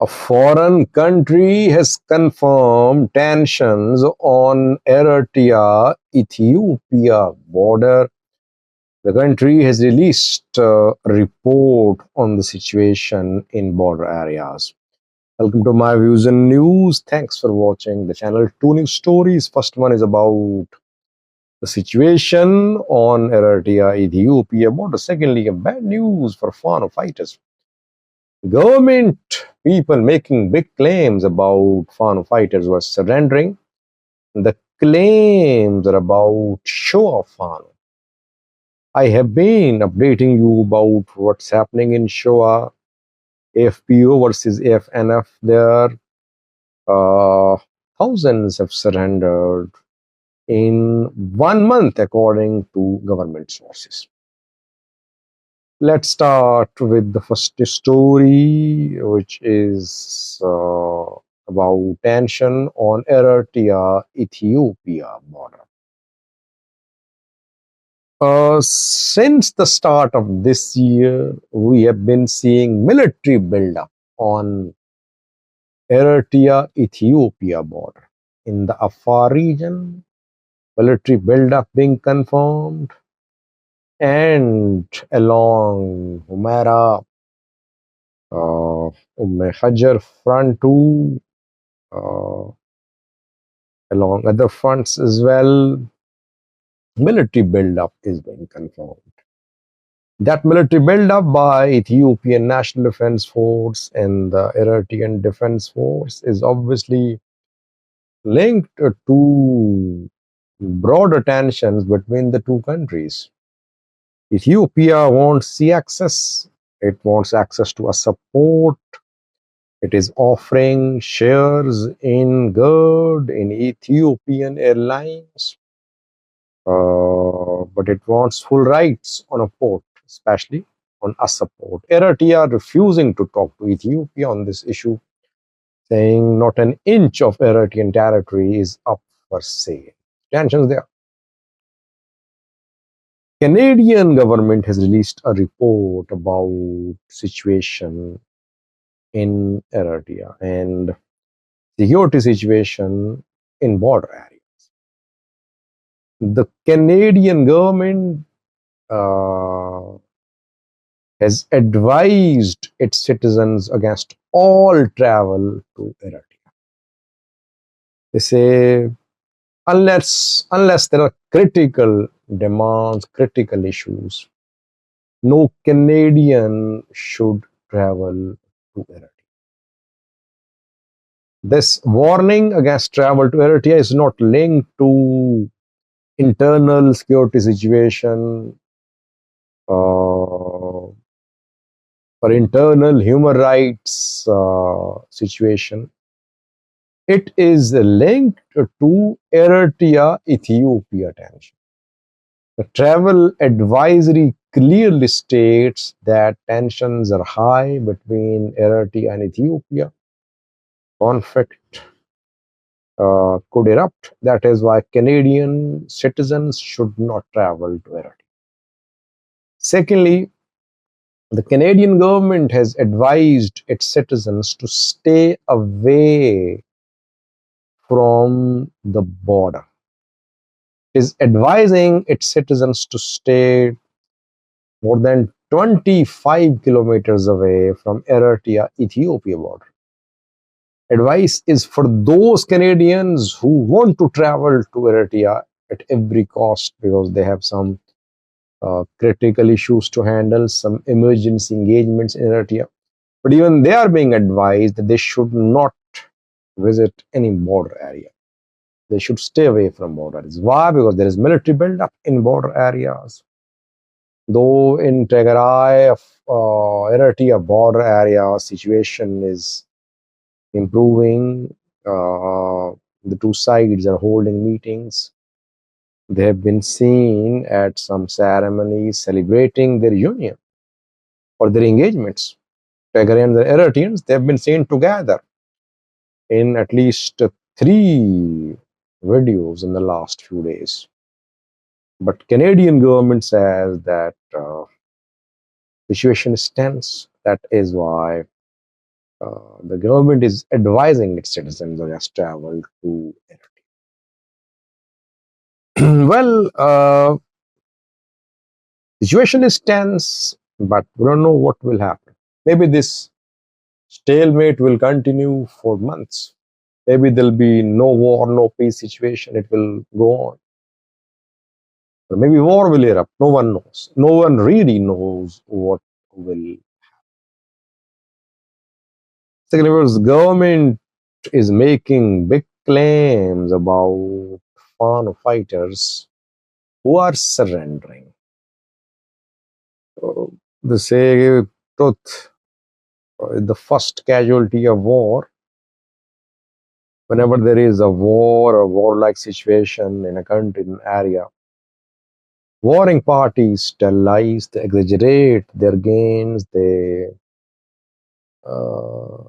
A foreign country has confirmed tensions on Eritrea Ethiopia border. The country has released a report on the situation in border areas. Welcome to my views and news. Thanks for watching the channel. Two news stories. First one is about the situation on Eritrea Ethiopia border. Secondly, a bad news for Fano fighters. Government people making big claims about Fano fighters were surrendering. The claims are about show of Fano. I have been updating you about what's happening in Shoa, AFPO versus AFNF there. Uh, Thousands have surrendered in 1 month, according to government sources. Let's start with the first story, which is about tension on Eritrea Ethiopia border. Since the start of this year, we have been seeing military buildup on Eritrea Ethiopia border. In the Afar region, military buildup being confirmed, and along Humera, Hajar front too, uh, along other fronts as well, military buildup is being confirmed. That military buildup by Ethiopian National Defense Force and the Eritrean Defense Force is obviously linked to broader tensions between the two countries. Ethiopia wants sea access. It wants access to a support. It is offering shares in good in Ethiopian Airlines, but it wants full rights on a port, especially on a support. Eritrea refusing to talk to Ethiopia on this issue, saying not an inch of Eritrean territory is up for sale. Tensions there. Canadian government has released a report about situation in Eritrea and security situation in border areas. The Canadian government has advised its citizens against all travel to Eritrea. They say unless there are critical demands, critical issues, no Canadian should travel to Eritrea. This warning against travel to Eritrea is not linked to internal security situation or internal human rights situation. It is linked to Eritrea Ethiopia tension. The travel advisory clearly states that tensions are high between Eritrea and Ethiopia. Conflict could erupt. That is why Canadian citizens should not travel to Eritrea. Secondly, the Canadian government has advised its citizens to stay away from the border. It is advising its citizens to stay more than 25 kilometers away from Eritrea Ethiopia border. Advice is for those Canadians who want to travel to Eritrea at every cost because they have some critical issues to handle, some emergency engagements in Eritrea. But even they are being advised that they should not visit any border area. They should stay away from borders. Why? Because there is military buildup in border areas. Though in Tigray, Eritrea border area situation is improving. The two sides are holding meetings. They have been seen at some ceremonies celebrating their union or their engagements. Tigray and the Eritreans, they have been seen together in at least 3 videos in the last few days. But Canadian government says that situation is tense. That is why The government is advising its citizens to just travel to Eritrea. Well, situation is tense, but we don't know what will happen. Maybe this stalemate will continue for months. Maybe there'll be no war, no peace situation. It will go on. Or maybe war will erupt. No one knows. No one really knows what will. Second, the government is making big claims about Fano fighters who are surrendering. They say truth, the first casualty of war. Whenever there is a war or warlike situation in a country, in an area, warring parties tell lies, they exaggerate their gains, they uh,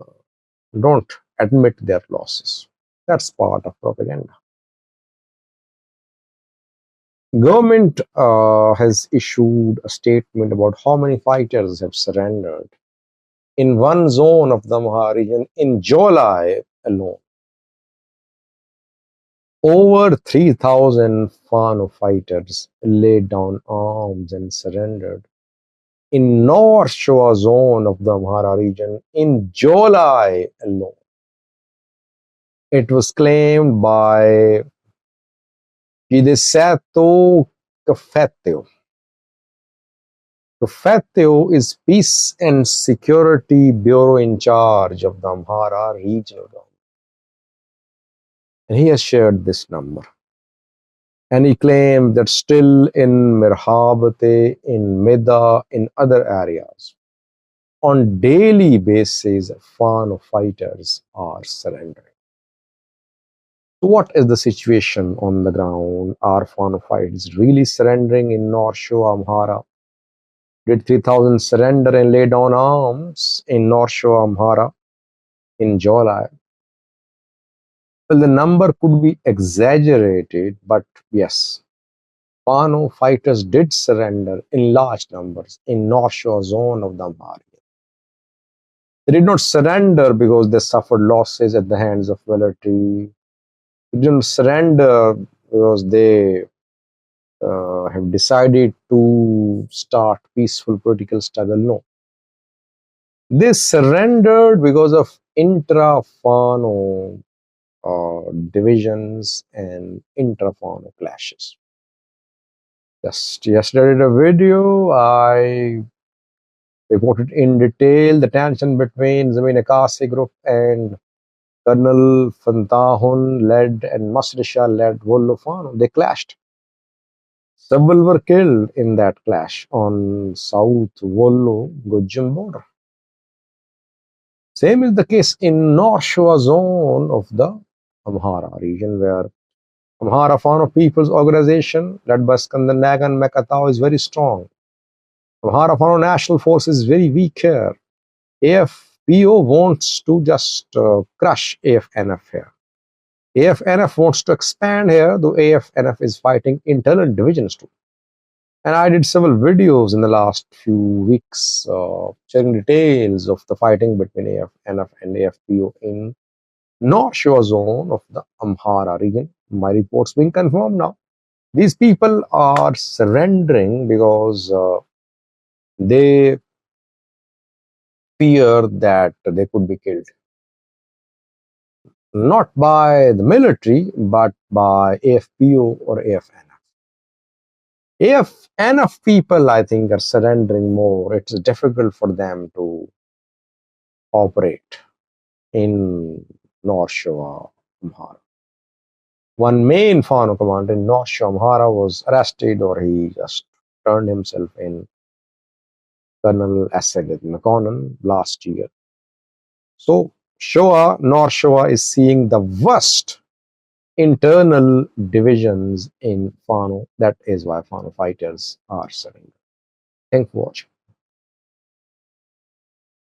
don't admit their losses. That's part of propaganda. Government has issued a statement about how many fighters have surrendered in one zone of the Amhara region in July alone. Over 3,000 Fano fighters laid down arms and surrendered in North Shoa zone of the Amhara region in July alone. It was claimed by Pidesato Kafetio. Kafetio is Peace and Security Bureau in charge of the Amhara regional government. And he has shared this number. And he claimed that still in Mirhabate, in Mida, in other areas, on daily basis, Fano fighters are surrendering. So what is the situation on the ground? Are Fano fighters really surrendering in North Shore Amhara? Did 3,000 surrender and lay down arms in North Shore Amhara in July? Well, the number could be exaggerated, but yes, Fano fighters did surrender in large numbers in North Shore zone of the Amhara. They did not surrender because they suffered losses at the hands of military. They didn't surrender because they have decided to start peaceful political struggle. No. They surrendered because of intra-Fano divisions and intra-Fano clashes. Just yesterday in a video, I reported in detail the tension between Zamin Akasi group and Colonel Fantahun led and Masrisha led Wollo Fano. They clashed. Several were killed in that clash on South Wollo Gujum border. Same is the case in North Shore zone of the Amhara region, where Amhara Fano People's Organization, led by Skandan Nagan Mekatao, is very strong. Amhara Fano National Force is very weak here. AFPO wants to just crush AFNF here. AFNF wants to expand here, though AFNF is fighting internal divisions too. And I did several videos in the last few weeks sharing details of the fighting between AFNF and AFPO in North Shore zone of the Amhara region. My report's being confirmed now. These people are surrendering because they fear that they could be killed. Not by the military, but by AFPO or AFNF. AFNF people, I think, are surrendering more. It's difficult for them to operate in North Shore Amhara. One main Fano commander in North Shore Amhara was arrested, or he just turned himself in, Colonel Asad McConnell, last year. So Shoa, North Shoa is seeing the worst internal divisions in Fano. That is why Fano fighters are surrendering. Thanks for watching.